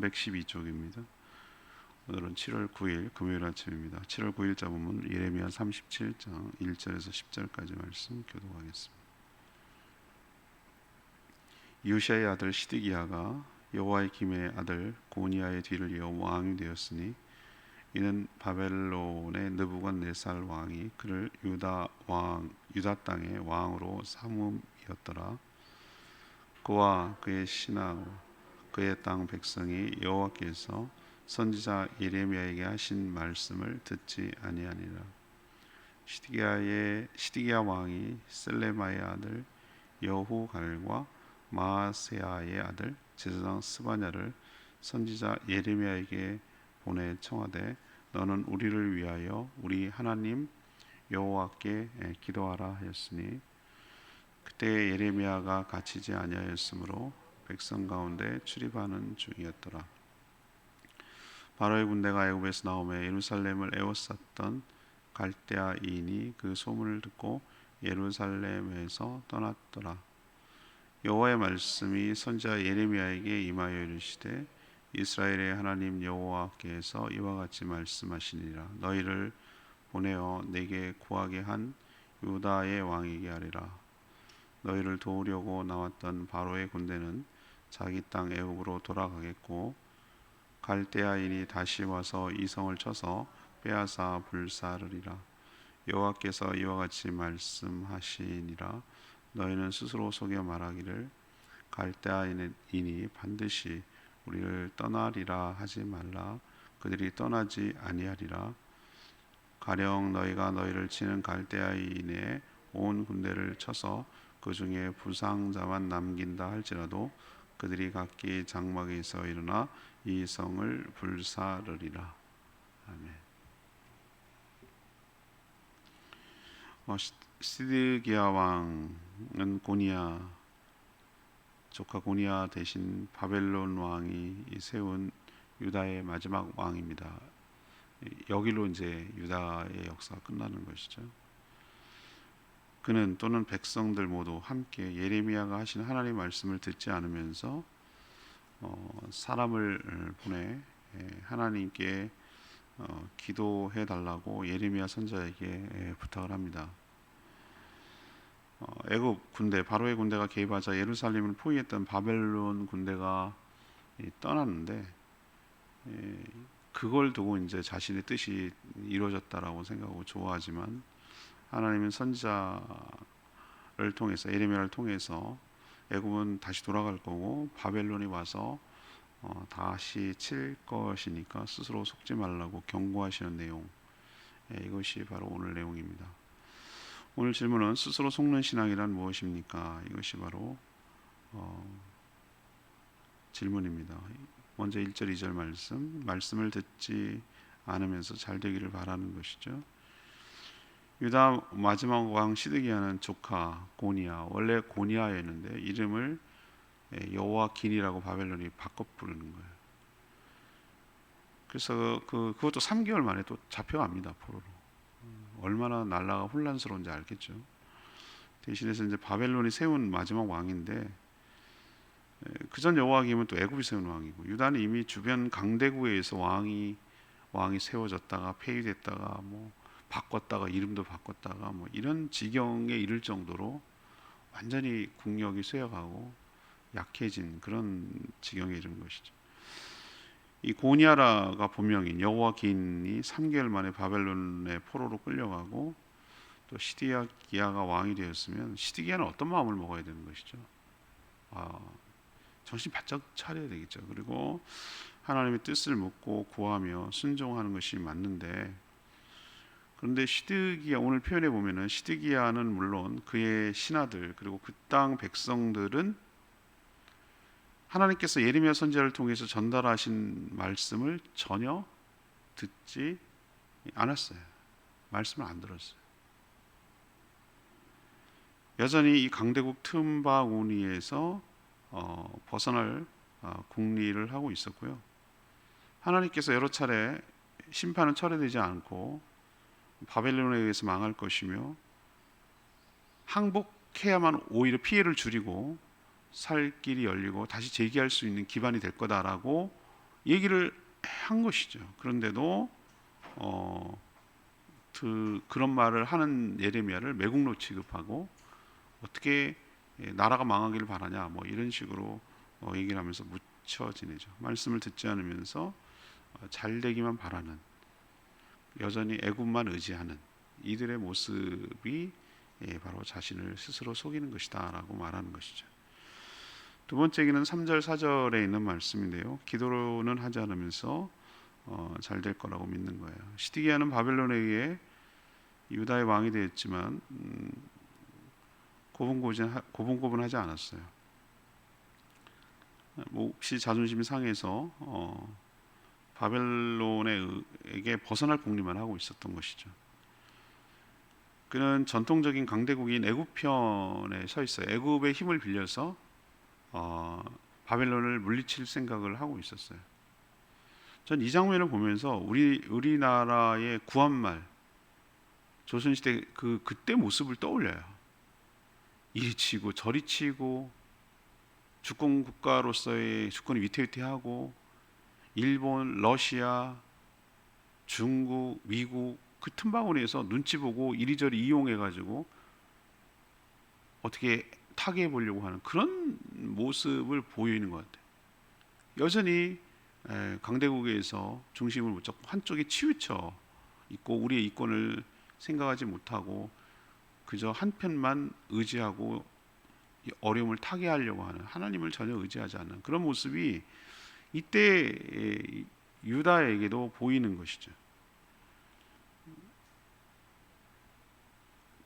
1112쪽입니다. 오늘은 7월 9일 금요일 아침입니다. 7월 9일자 본문 예레미야 37장 1절에서 10절까지 말씀 교독하겠습니다. 요시아의 아들 시드기야가 여호야김의 아들 고니야의 뒤를 이어 왕이 되었으니 이는 바벨론의 느부갓네살 왕이 그를 유다 땅의 왕으로 삼음이었더라. 그와 그의 신하고 그의 땅 백성이 여호와께서 선지자 예레미야에게 하신 말씀을 듣지 아니하니라. 시드기야 왕이 셀레마의 아들 여후갈과 마아세야의 아들 제사장 스바냐를 선지자 예레미야에게 보내 청하되 너는 우리를 위하여 우리 하나님 여호와께 기도하라 하였으니 그때 예레미야가 갇히지 아니하였으므로 백성 가운데 출입하는 중이었더라. 바로의 군대가 애굽에서 나오매 예루살렘을 에워쌌던 갈대아인이 그 소문을 듣고 예루살렘에서 떠났더라. 여호와의 말씀이 선지자 예레미야에게 임하여 이르시되 이스라엘의 하나님 여호와께서 이와 같이 말씀하시니라. 너희를 보내어 내게 구하게 한 유다의 왕에게 하리라. 너희를 도우려고 나왔던 바로의 군대는 자기 땅 애굽으로 돌아가겠고 갈대아인이 다시 와서 이 성을 쳐서 빼앗아 불사르리라. 여호와께서 이와 같이 말씀하시니라. 너희는 스스로 속여 말하기를 갈대아인이 반드시 우리를 떠나리라 하지 말라. 그들이 떠나지 아니하리라. 가령 너희가 너희를 치는 갈대아인의 온 군대를 쳐서 그 중에 부상자만 남긴다 할지라도 그들이 각기 장막에서 일어나 이 성을 불사르리라. 아멘. 시드기야 왕은 고니야 조카 고니야 대신 바벨론 왕이 세운 유다의 마지막 왕입니다. 여기로 이제 유다의 역사가 끝나는 것이죠. 그는 또는 백성들 모두 함께 예레미야가 하신 하나님의 말씀을 듣지 않으면서 사람을 보내 하나님께 기도해 달라고 예레미야 선지자에게 부탁을 합니다. 애굽 군대 바로의 군대가 개입하자 예루살렘을 포위했던 바벨론 군대가 떠났는데 그걸 두고 이제 자신의 뜻이 이루어졌다라고 생각하고 좋아하지만 하나님은 선지자를 통해서 예레미야를 통해서 애굽은 다시 돌아갈 거고 바벨론이 와서 다시 칠 것이니까 스스로 속지 말라고 경고하시는 내용, 이것이 바로 오늘 내용입니다. 오늘 질문은 스스로 속는 신앙이란 무엇입니까? 이것이 바로 질문입니다. 먼저 1절 2절 말씀을 듣지 않으면서 잘 되기를 바라는 것이죠. 유다 마지막 왕 시드기야는 조카 고니야, 원래 고니야였는데 이름을 여호와긴이라고 바벨론이 바꿔 부르는 거예요. 그래서 그것도 3개월 만에 또 잡혀갑니다. 포로로. 얼마나 나라가 혼란스러운지 알겠죠. 대신해서 이제 바벨론이 세운 마지막 왕인데 그전 여호와김은 또 애굽이 세운 왕이고 유다는 이미 주변 강대국에 의해서 왕이 세워졌다가 폐위됐다가 뭐 바꿨다가 이름도 바꿨다가 뭐 이런 지경에 이를 정도로 완전히 국력이 쇠어가고 약해진 그런 지경에 이른 것이죠. 이 고니야라가 본명인 여호와긴이 3개월 만에 바벨론의 포로로 끌려가고 또 시드기야가 왕이 되었으면 시드기야는 어떤 마음을 먹어야 되는 것이죠. 정신 바짝 차려야 되겠죠. 그리고 하나님의 뜻을 묻고 구하며 순종하는 것이 맞는데 그런데 시드기야 오늘 표현해 보면은 시드기야는 물론 그의 신하들 그리고 그 땅 백성들은 하나님께서 예레미야 선지자를 통해서 전달하신 말씀을 전혀 듣지 않았어요. 말씀을 안 들었어요. 여전히 이 강대국 틈바구니에서 벗어날 궁리를 하고 있었고요. 하나님께서 여러 차례 심판은 철회되지 않고 바벨론에 의해서 망할 것이며 항복해야만 오히려 피해를 줄이고 살 길이 열리고 다시 재기할 수 있는 기반이 될 거다라고 얘기를 한 것이죠. 그런데도 그런 말을 하는 예레미야를 매국노 취급하고 어떻게 나라가 망하기를 바라냐 뭐 이런 식으로 얘기를 하면서 묻혀 지내죠. 말씀을 듣지 않으면서 잘 되기만 바라는, 여전히 애굽만 의지하는 이들의 모습이 바로 자신을 스스로 속이는 것이다 라고 말하는 것이죠. 두 번째 얘기는 3절 4절에 있는 말씀인데요, 기도는 하지 않으면서 잘 될 거라고 믿는 거예요. 시드기야는 바벨론에 의해 유다의 왕이 되었지만 고분고분하지 않았어요. 몹시 자존심이 상해서 바벨론에게 벗어날 궁리만 하고 있었던 것이죠. 그는 전통적인 강대국인 애굽 편에 서 있어요. 애굽의 힘을 빌려서 바벨론을 물리칠 생각을 하고 있었어요. 전 이 장면을 보면서 우리나라의 구한말 조선시대 그때 모습을 떠올려요. 이리 치고 저리 치고 주권 국가로서의 주권이 위태위태하고 일본, 러시아, 중국, 미국 그 틈바구니에서 눈치 보고 이리저리 이용해가지고 어떻게 타개해 보려고 하는 그런 모습을 보이는 것 같아요. 여전히 강대국에서 중심을 못 잡고 한쪽에 치우쳐 있고 우리의 이권을 생각하지 못하고 그저 한편만 의지하고 어려움을 타개하려고 하는, 하나님을 전혀 의지하지 않는 그런 모습이 이때 유다에게도 보이는 것이죠.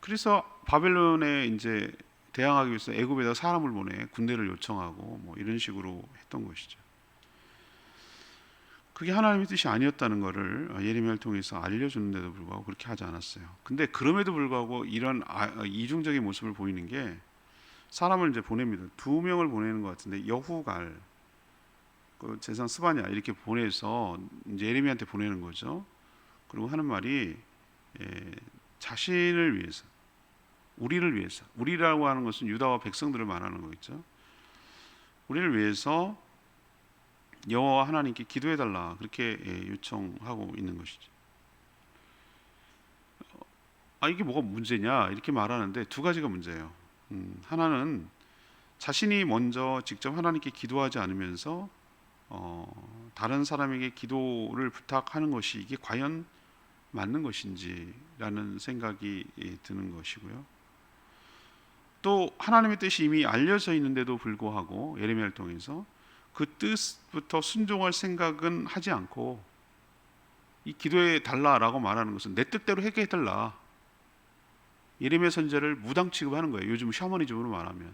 그래서 바벨론에 이제 대항하기 위해서 애굽에다 사람을 보내 군대를 요청하고 뭐 이런 식으로 했던 것이죠. 그게 하나님의 뜻이 아니었다는 것을 예레미야를 통해서 알려주는데도 불구하고 그렇게 하지 않았어요. 근데 그럼에도 불구하고 이런 이중적인 모습을 보이는 게, 사람을 이제 보냅니다. 2명을 보내는 것 같은데 여후갈, 그 제상 스바냐 이렇게 보내서 이제 예레미야한테 보내는 거죠. 그리고 하는 말이 자신을 위해서, 우리를 위해서, 우리라고 하는 것은 유다와 백성들을 말하는 거겠죠. 우리를 위해서 여호와 하나님께 기도해달라 그렇게 요청하고 있는 것이죠. 이게 뭐가 문제냐 이렇게 말하는데 두 가지가 문제예요. 하나는 자신이 먼저 직접 하나님께 기도하지 않으면서 다른 사람에게 기도를 부탁하는 것이 이게 과연 맞는 것인지라는 생각이 드는 것이고요. 또 하나님의 뜻이 이미 알려져 있는데도 불구하고 예레미야를 통해서 그 뜻부터 순종할 생각은 하지 않고 이 기도해 달라라고 말하는 것은 내 뜻대로 하게 해달라, 예레미야 선지자를 무당 취급하는 거예요. 요즘 샤머니즘으로 말하면.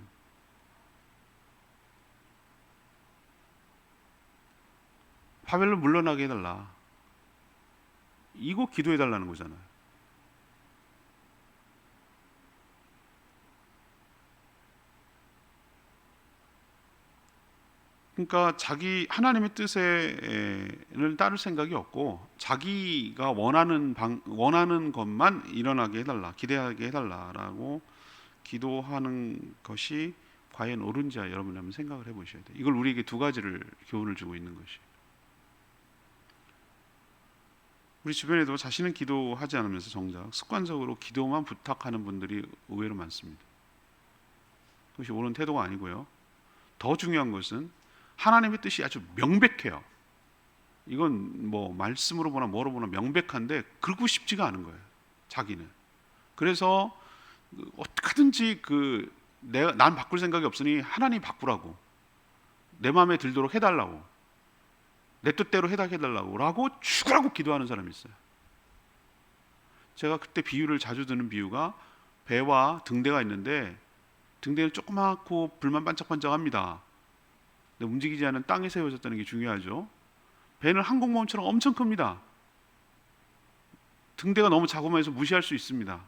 바벨론 물러나게 해달라, 이거 기도해 달라는 거잖아요. 그러니까 자기 하나님의 뜻에는 따를 생각이 없고 자기가 원하는 것만 일어나게 해달라, 기대하게 해달라라고 기도하는 것이 과연 옳은지 여러분이 한번 생각을 해보셔야 돼요. 이걸 우리에게 두 가지를 교훈을 주고 있는 것이, 우리 주변에도 자신은 기도하지 않으면서 정작 습관적으로 기도만 부탁하는 분들이 의외로 많습니다. 그것이 옳은 태도가 아니고요. 더 중요한 것은 하나님의 뜻이 아주 명백해요. 이건 뭐 말씀으로 보나 뭐로 보나 명백한데 그러고 싶지가 않은 거예요, 자기는. 그래서 어떻게든지 난 바꿀 생각이 없으니 하나님 바꾸라고, 내 마음에 들도록 해달라고, 내 뜻대로 해달라고 라고 죽으라고 기도하는 사람이 있어요. 제가 그때 비유를 자주 드는 비유가, 배와 등대가 있는데 등대는 조그맣고 불만 반짝반짝합니다. 움직이지 않는 땅에 세워졌다는 게 중요하죠. 배는 항공모함처럼 엄청 큽니다. 등대가 너무 자그마해서 무시할 수 있습니다.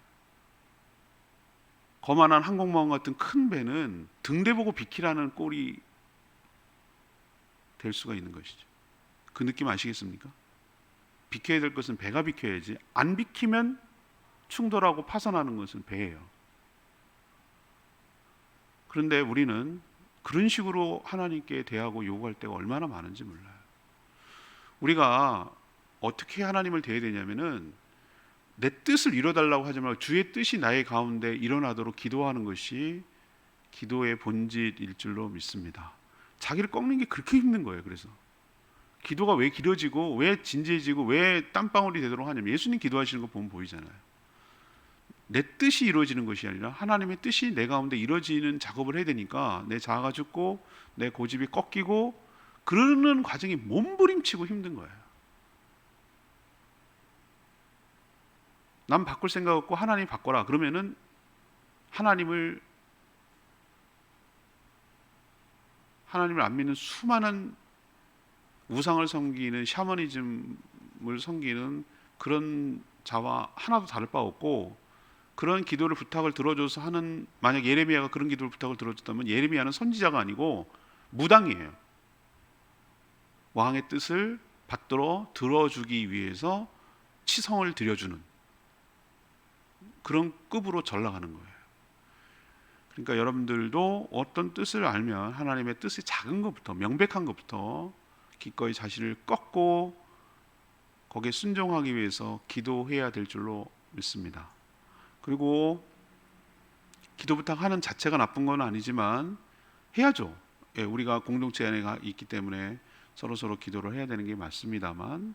거만한 항공모함 같은 큰 배는 등대 보고 비키라는 꼴이 될 수가 있는 것이죠. 그 느낌 아시겠습니까? 비켜야 될 것은 배가 비켜야지, 안 비키면 충돌하고 파손하는 것은 배예요. 그런데 우리는 그런 식으로 하나님께 대하고 요구할 때가 얼마나 많은지 몰라요. 우리가 어떻게 하나님을 대해야 되냐면은 내 뜻을 이뤄달라고 하지 말고 주의 뜻이 나의 가운데 일어나도록 기도하는 것이 기도의 본질일 줄로 믿습니다. 자기를 꺾는 게 그렇게 힘든 거예요. 그래서 기도가 왜 길어지고 왜 진지해지고 왜 땀방울이 되도록 하냐면 예수님 기도하시는 거 보면 보이잖아요. 내 뜻이 이루어지는 것이 아니라 하나님의 뜻이 내 가운데 이루어지는 작업을 해야 되니까 내 자아가 죽고 내 고집이 꺾이고 그러는 과정이 몸부림치고 힘든 거예요. 난 바꿀 생각 없고 하나님 바꿔라 그러면은 하나님을 안 믿는 수많은 우상을 섬기는 샤머니즘을 섬기는 그런 자와 하나도 다를 바 없고, 그런 기도를 부탁을 들어줘서 하는, 만약 예레미야가 그런 기도를 부탁을 들어줬다면 예레미야는 선지자가 아니고 무당이에요. 왕의 뜻을 받들어 들어주기 위해서 치성을 드려주는 그런 급으로 전락하는 거예요. 그러니까 여러분들도 어떤 뜻을 알면 하나님의 뜻이 작은 것부터, 명백한 것부터 기꺼이 자신을 꺾고 거기에 순종하기 위해서 기도해야 될 줄로 믿습니다. 그리고 기도 부탁하는 자체가 나쁜 건 아니지만 해야죠. 예, 우리가 공동체 안에 있기 때문에 서로 기도를 해야 되는 게 맞습니다만,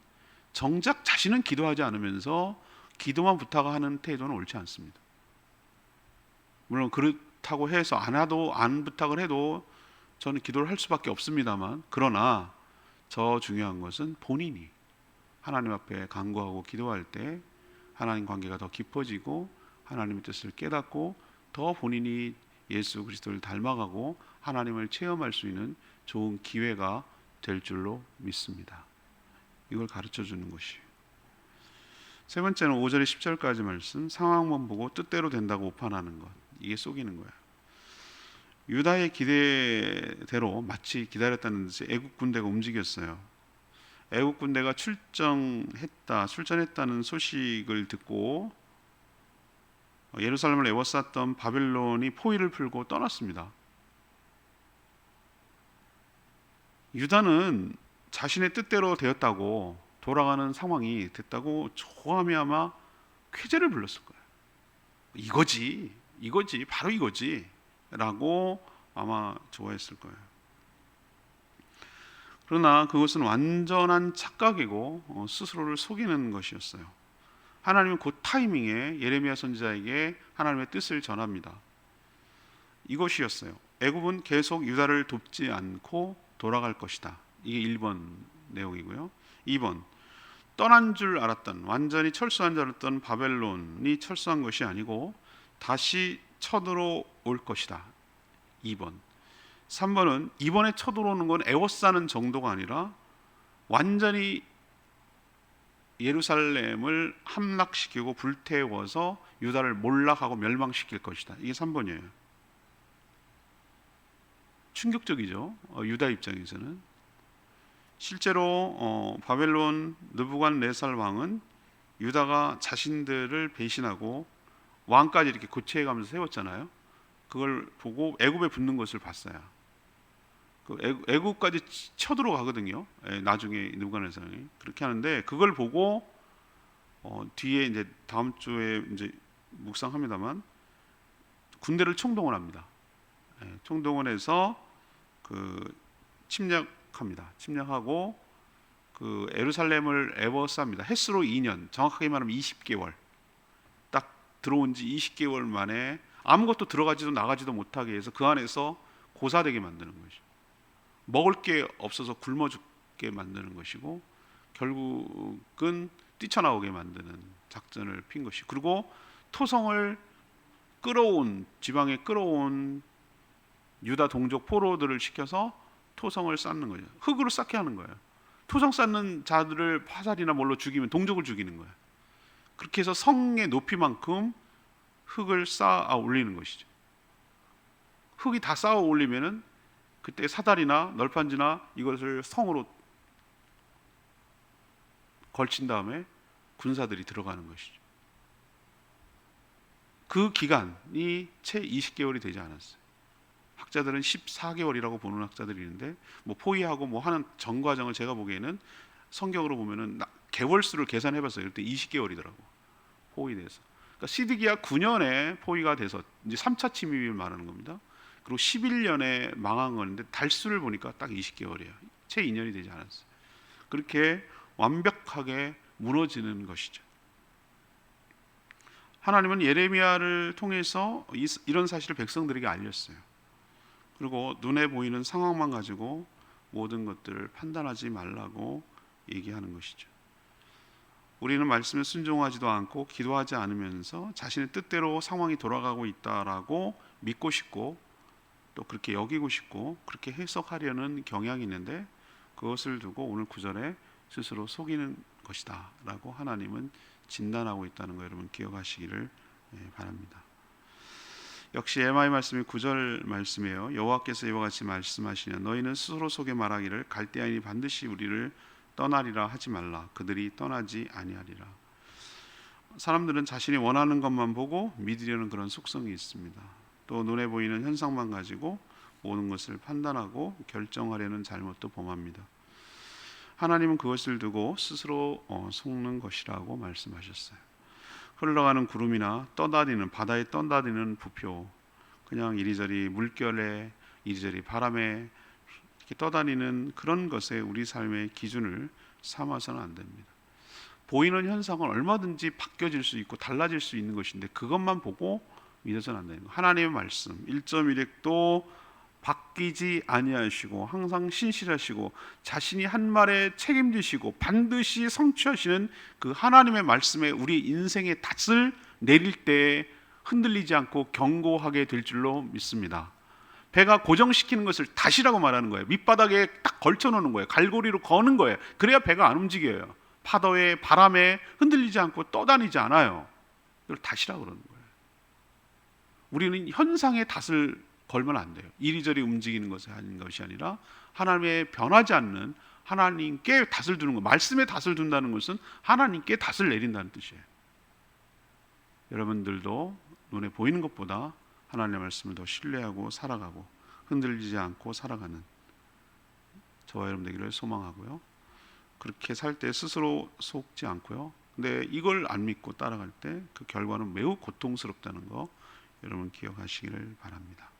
정작 자신은 기도하지 않으면서 기도만 부탁하는 태도는 옳지 않습니다. 물론 그렇다고 해서 안 부탁을 해도 저는 기도를 할 수밖에 없습니다만, 그러나 더 중요한 것은 본인이 하나님 앞에 간구하고 기도할 때 하나님 관계가 더 깊어지고 하나님의 뜻을 깨닫고 더 본인이 예수 그리스도를 닮아가고 하나님을 체험할 수 있는 좋은 기회가 될 줄로 믿습니다. 이걸 가르쳐 주는 것이에요. 세 번째는 5절에 10절까지 말씀, 상황만 보고 뜻대로 된다고 오판하는 것. 이게 속이는 거예요. 유다의 기대대로 마치 기다렸다는 듯이 애국 군대가 움직였어요. 애국 군대가 출전했다는 소식을 듣고 예루살렘을 에워쌌던 바벨론이 포위를 풀고 떠났습니다. 유다는 자신의 뜻대로 되었다고, 돌아가는 상황이 됐다고 좋아하며 아마 쾌재를 불렀을 거예요. 이거지 바로 이거지 라고 아마 좋아했을 거예요. 그러나 그것은 완전한 착각이고 스스로를 속이는 것이었어요. 하나님은 그 타이밍에 예레미야 선지자에게 하나님의 뜻을 전합니다. 이것이었어요. 애굽은 계속 유다를 돕지 않고 돌아갈 것이다. 이게 1번 내용이고요. 2번, 떠난 줄 알았던, 완전히 철수한 줄 알았던 바벨론이 철수한 것이 아니고 다시 쳐들어올 것이다. 2번. 3번은 이번에 쳐들어오는 건 에워싸는 정도가 아니라 완전히 예루살렘을 함락시키고 불태워서 유다를 몰락하고 멸망시킬 것이다. 이게 3번이에요. 충격적이죠. 유다 입장에서는. 실제로 바벨론 느부갓네살 왕은 유다가 자신들을 배신하고 왕까지 이렇게 고치해가면서 세웠잖아요. 그걸 보고 애굽에 붙는 것을 봤어요. 애굽까지 쳐들어가거든요. 나중에 느부갓네살이 그렇게 하는데, 그걸 보고 뒤에 이제 다음 주에 이제 묵상합니다만 군대를 총동원 합니다. 총동원해서 침략하고 그 예루살렘을 에워쌉니다. 햇수로 2년, 정확하게 말하면 20개월. 딱 들어온 지 20개월 만에 아무것도 들어가지도 나가지도 못하게 해서 그 안에서 고사되게 만드는 것이죠. 먹을 게 없어서 굶어 죽게 만드는 것이고, 결국은 뛰쳐나오게 만드는 작전을 핀 것이고, 그리고 토성을 지방에 끌어온 유다 동족 포로들을 시켜서 토성을 쌓는 거예요. 흙으로 쌓게 하는 거예요. 토성 쌓는 자들을 화살이나 뭘로 죽이면 동족을 죽이는 거예요. 그렇게 해서 성의 높이만큼 흙을 쌓아 올리는 것이죠. 흙이 다 쌓아 올리면은 그때 사다리나 널판지나 이것을 성으로 걸친 다음에 군사들이 들어가는 것이죠. 그 기간이 채 20개월이 되지 않았어요. 학자들은 14개월이라고 보는 학자들이 있는데, 뭐 포위하고 뭐 하는 전 과정을 제가 보기에는 성경으로 보면은 개월수를 계산해봤어요. 그때 20개월이더라고, 포위돼서. 그러니까 시드기야 9년에 포위가 돼서 이제 3차 침입을 말하는 겁니다. 그리고 11년에 망한 건데 달수를 보니까 딱 20개월이에요. 채 2년이 되지 않았어요. 그렇게 완벽하게 무너지는 것이죠. 하나님은 예레미야를 통해서 이런 사실을 백성들에게 알렸어요. 그리고 눈에 보이는 상황만 가지고 모든 것들을 판단하지 말라고 얘기하는 것이죠. 우리는 말씀에 순종하지도 않고 기도하지 않으면서 자신의 뜻대로 상황이 돌아가고 있다라고 믿고 싶고 또 그렇게 여기고 싶고 그렇게 해석하려는 경향이 있는데, 그것을 두고 오늘 9절에 스스로 속이는 것이다 라고 하나님은 진단하고 있다는 거 여러분 기억하시기를 바랍니다. 역시 에마의 말씀이 9절 말씀이에요. 여호와께서 이와 같이 말씀하시냐, 너희는 스스로 속에 말하기를 갈대아인이 반드시 우리를 떠나리라 하지 말라. 그들이 떠나지 아니하리라. 사람들은 자신이 원하는 것만 보고 믿으려는 그런 속성이 있습니다. 또 눈에 보이는 현상만 가지고 모든 것을 판단하고 결정하려는 잘못도 범합니다. 하나님은 그것을 두고 스스로 속는 것이라고 말씀하셨어요. 흘러가는 구름이나 떠다니는 바다에 떠다니는 부표, 그냥 이리저리 물결에 이리저리 바람에 이렇게 떠다니는 그런 것에 우리 삶의 기준을 삼아서는 안 됩니다. 보이는 현상은 얼마든지 바뀌어질 수 있고 달라질 수 있는 것인데 그것만 보고 믿어서는 안 되는 거예요. 하나님의 말씀 1.1획도 바뀌지 아니하시고 항상 신실하시고 자신이 한 말에 책임지시고 반드시 성취하시는 그 하나님의 말씀에 우리 인생의 닷을 내릴 때 흔들리지 않고 견고하게 될 줄로 믿습니다. 배가 고정시키는 것을 닷이라고 말하는 거예요. 밑바닥에 딱 걸쳐놓는 거예요. 갈고리로 거는 거예요. 그래야 배가 안 움직여요. 파도에 바람에 흔들리지 않고 떠다니지 않아요. 이걸 닷이라고 그러는 거예요. 우리는 현상의 닷을 걸면 안 돼요. 이리저리 움직이는 것이 아닌 것이 아니라 하나님의 변하지 않는 하나님께 닷을 두는 것, 말씀에 닷을 둔다는 것은 하나님께 닷을 내린다는 뜻이에요. 여러분들도 눈에 보이는 것보다 하나님의 말씀을 더 신뢰하고 살아가고 흔들리지 않고 살아가는 저와 여러분 되기를 소망하고요. 그렇게 살 때 스스로 속지 않고요. 근데 이걸 안 믿고 따라갈 때 그 결과는 매우 고통스럽다는 거 여러분 기억하시기를 바랍니다.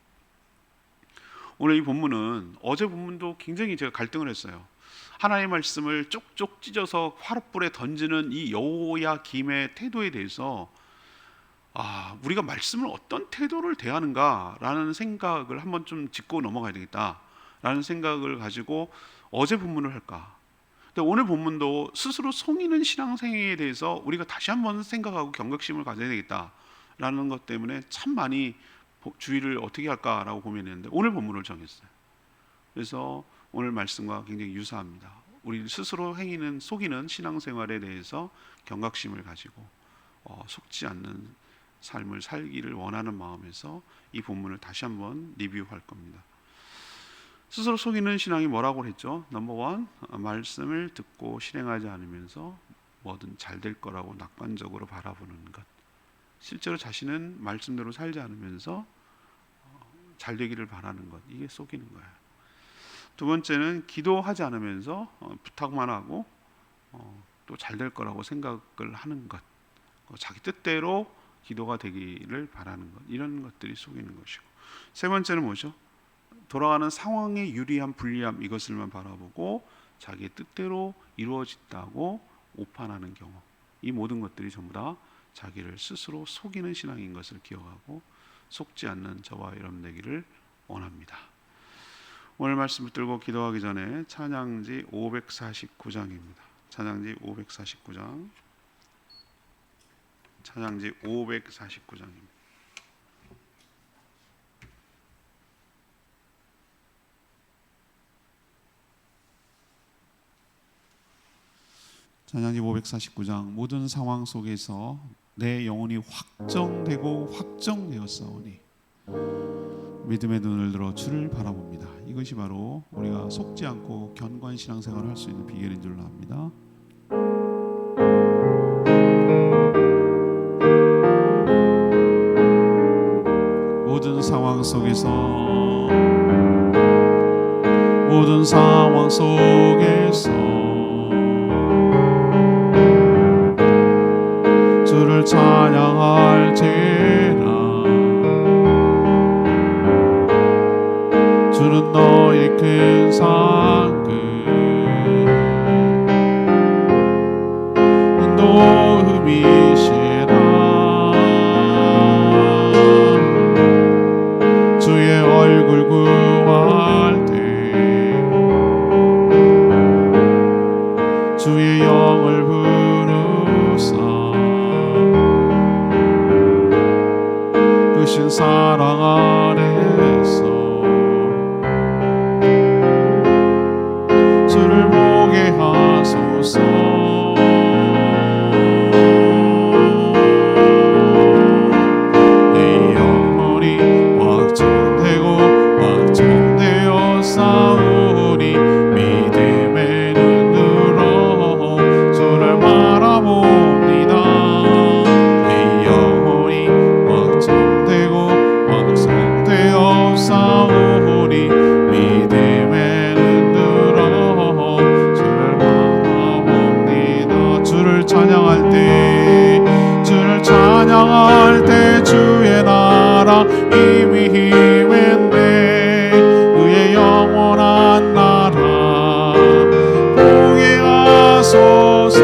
오늘 이 본문은 어제 본문도 굉장히 제가 갈등을 했어요. 하나님의 말씀을 쪽쪽 찢어서 화롯불에 던지는 이 여호야김의 태도에 대해서 우리가 말씀을 어떤 태도를 대하는가라는 생각을 한번 좀 짚고 넘어가야 되겠다라는 생각을 가지고 어제 본문을 할까. 근데 오늘 본문도 스스로 속이는 신앙생활에 대해서 우리가 다시 한번 생각하고 경각심을 가져야 되겠다라는 것 때문에 참 많이 주의를 어떻게 할까라고 고민했는데 오늘 본문을 정했어요. 그래서 오늘 말씀과 굉장히 유사합니다. 우리 스스로 속이는 신앙생활에 대해서 경각심을 가지고 속지 않는 삶을 살기를 원하는 마음에서 이 본문을 다시 한번 리뷰할 겁니다. 스스로 속이는 신앙이 뭐라고 했죠? 넘버 1, 말씀을 듣고 실행하지 않으면서 뭐든 잘 될 거라고 낙관적으로 바라보는 것. 실제로 자신은 말씀대로 살지 않으면서 잘 되기를 바라는 것, 이게 속이는 거예요. 두 번째는 기도하지 않으면서 부탁만 하고 또 잘 될 거라고 생각을 하는 것, 자기 뜻대로 기도가 되기를 바라는 것, 이런 것들이 속이는 것이고, 세 번째는 뭐죠? 돌아가는 상황의 유리함, 불리함, 이것을만 바라보고 자기의 뜻대로 이루어진다고 오판하는 경우, 이 모든 것들이 전부 다 자기를 스스로 속이는 신앙인 것을 기억하고 속지 않는 저와 여러분 되기를 원합니다. 오늘 말씀 붙들고 기도하기 전에 찬양지 549장입니다. 찬양지 549장. 찬양지 549장입니다. 찬양지 549장. 모든 상황 속에서 내 영혼이 확정되고 확정되었사오니 믿음의 눈을 들어 주를 바라봅니다. 이것이 바로 우리가 속지 않고 견고한 신앙생활을 할 수 있는 비결인 줄로 압니다. 모든 상황 속에서 모든 상황 속에서 찬양할지라. 주는 너의 큰 상급 도움이시라. 주의 얼굴 구할 때 주의 영을 부르사 크신 사랑 안에서 주를 보게 하소서. 내 영혼이 확정되고 확정되어 싸우니 믿음의 눈으로 주를 바라봅니다. 내 영혼이 확정되고 확정되어 싸우니 믿음의 눈으로 주를 바라봅니다. 주를 찬양할 때 주의 나라 이미 힘있네. 그의 영원한 나라 보게 하소서.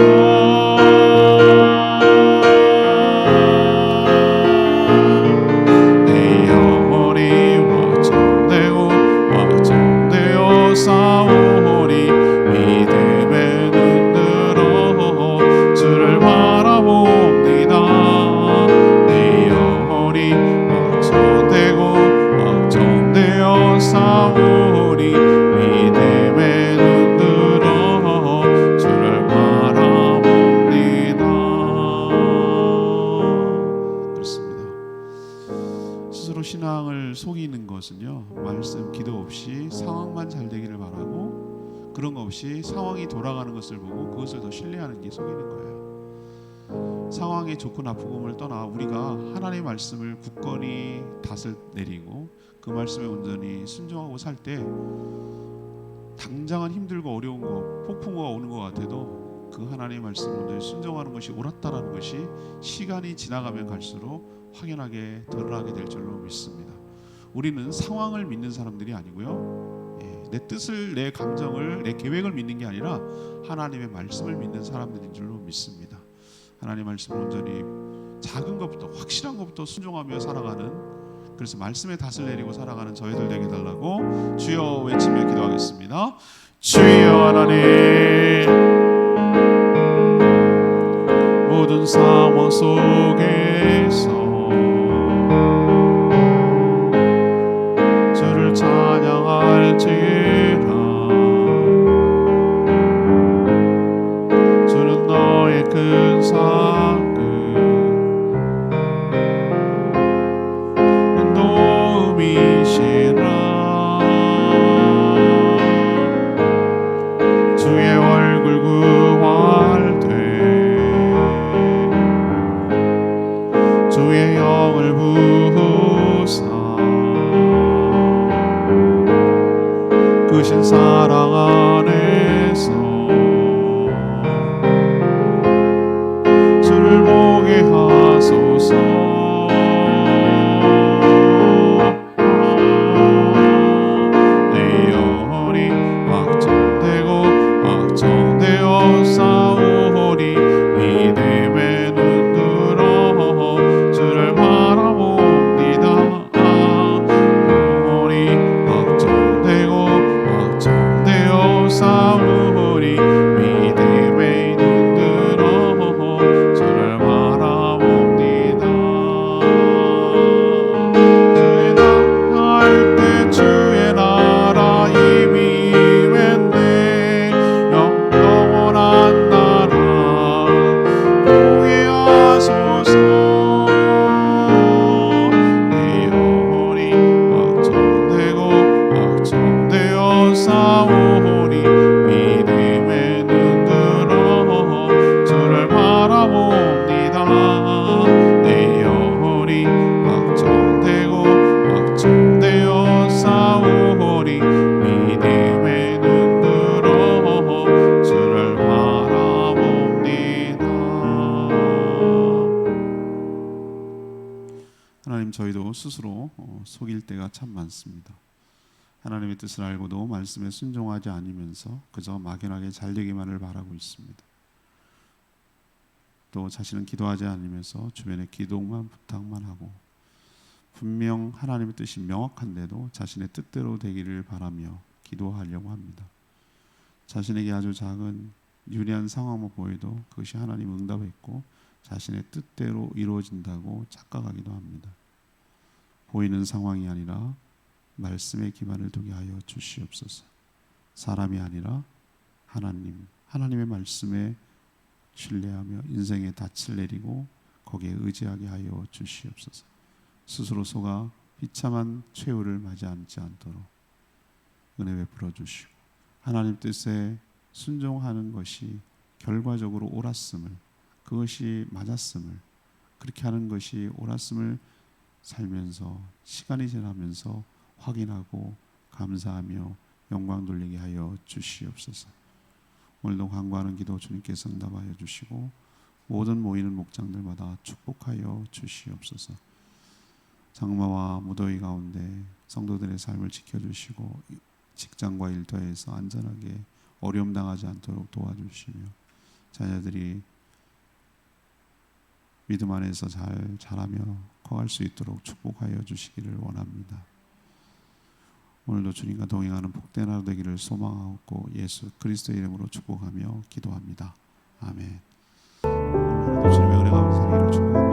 내 영혼이 확정되고 확정되어 싸우니 믿음의 눈으로 주를 바라봅니다. 내 영혼이 확정되고 확정되어 싸우니 믿음의 눈으로 주를 바라봅니다. 그렇습니다. 스스로 신앙을 속이는 것은요, 말씀, 기도 없이 상황만 잘 되기를 바라고 그런 거 없이 상황이 돌아가는 것을 보고 그것을 더 신뢰하는 게 속이는 거예요. 상황의 좋고 나쁨을 떠나 우리가 하나님의 말씀을 굳건히 닷을 내리고 그 말씀에 온전히 순종하고 살 때 당장은 힘들고 어려운 거, 폭풍우가 오는 것 같아도 그 하나님의 말씀을 온전히 순종하는 것이 옳았다라는 것이 시간이 지나가면 갈수록 확연하게 드러나게 될 줄로 믿습니다. 우리는 상황을 믿는 사람들이 아니고요, 내 뜻을, 내 감정을, 내 계획을 믿는 게 아니라 하나님의 말씀을 믿는 사람들인 줄로 믿습니다. 하나님의 말씀을 온전히 작은 것부터 확실한 것부터 순종하며 살아가는, 그래서 말씀에 닷을 내리고 살아가는 저희들 되게 달라고 주여 외치며 기도하겠습니다. 주여 하나님, 모든 상황 속에서 주를 찬양할지라. 주는 너의 큰 상급 도움이시라. 주의 얼굴 구할 때 주의 영을 부으사 크신 사랑 안에서 주를 보게 하소서. 내 영혼이 확정되고 확정되어 싸우니 믿음의 눈으로 주를 바라봅니다. 영혼이 확정되고 확정되어 싸우니 믿음의 눈으로 주를 바라봅니다. 저희도 스스로 속일 때가 참 많습니다. 하나님의 뜻을 알고도 말씀에 순종하지 않으면서 그저 막연하게 잘되기만을 바라고 있습니다. 또 자신은 기도하지 않으면서 주변에 기도만 부탁만 하고 분명 하나님의 뜻이 명확한데도 자신의 뜻대로 되기를 바라며 기도하려고 합니다. 자신에게 아주 작은 유리한 상황만 보여도 그것이 하나님 응답했고 자신의 뜻대로 이루어진다고 착각하기도 합니다. 보이는 상황이 아니라 말씀에 기반을 두게 하여 주시옵소서. 사람이 아니라 하나님의 말씀에 신뢰하며 인생의 닻을 내리고 거기에 의지하게 하여 주시옵소서. 스스로 속아 비참한 최후를 맞이하지 않도록 은혜 베풀어 주시고 하나님 뜻에 순종하는 것이 결과적으로 옳았음을, 그것이 맞았음을, 그렇게 하는 것이 옳았음을 살면서 시간이 지나면서 확인하고 감사하며 영광 돌리게 하여 주시옵소서. 오늘도 간구하는 기도 주님께서 응답하여 주시고 모든 모이는 목장들마다 축복하여 주시옵소서. 장마와 무더위 가운데 성도들의 삶을 지켜주시고 직장과 일터에서 안전하게 어려움 당하지 않도록 도와주시며 자녀들이 믿음 안에서 잘 자라며 커갈 수 있도록 축복하여 주시기를 원합니다. 오늘도 주님과 동행하는 복된 하루 되기를 소망하고 예수 그리스도의 이름으로 축복하며 기도합니다. 아멘. 오늘도 주님의 은혜가 함께 살기를 축복합니다.